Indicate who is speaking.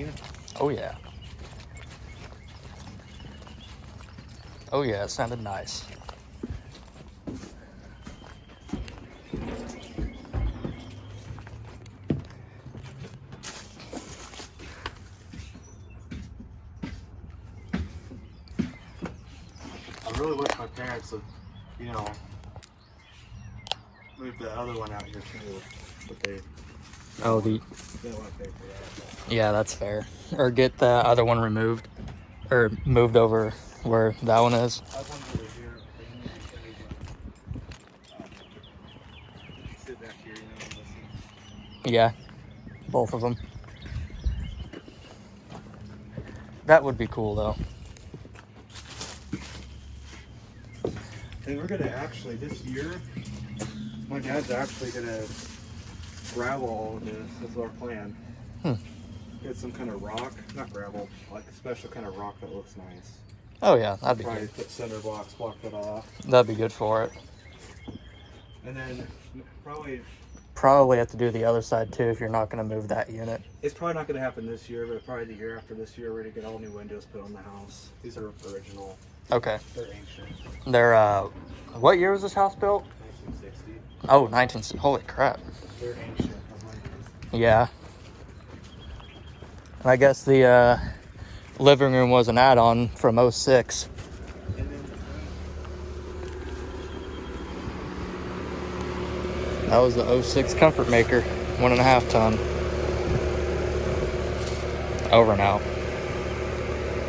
Speaker 1: clean?
Speaker 2: Oh yeah. Oh yeah, it sounded nice.
Speaker 1: I really wish my parents would, you know, move the other one out here too. But they
Speaker 2: Oh,
Speaker 1: they don't want to pay for that.
Speaker 2: yeah, that's fair. Or get the other one removed, or moved over where that one is.
Speaker 1: I was wondering over here, they need to sit back here, you know, and listen.
Speaker 2: Yeah, both of them. That would be cool though.
Speaker 1: And we're gonna actually this year, my dad's actually gonna gravel all of this. That's our plan. Get some kind of rock, not gravel, like a special kind of rock that looks nice.
Speaker 2: Oh yeah, that'd be
Speaker 1: Probably
Speaker 2: good.
Speaker 1: put cinder blocks, block that off,
Speaker 2: That'd be good for it.
Speaker 1: and then
Speaker 2: Probably have to do the other side too if you're not going to move that unit.
Speaker 1: it's probably not gonna happen this year, but probably the year after this year, we're gonna get all new windows put on the house. These are original.
Speaker 2: Okay.
Speaker 1: They're ancient.
Speaker 2: They're what year was this house built?
Speaker 1: 1960.
Speaker 2: Oh, 19. Holy crap.
Speaker 1: They're ancient.
Speaker 2: Yeah. And I guess the living room was an add-on from 06. That was the 06 Comfortmaker, 1.5 ton. Over now.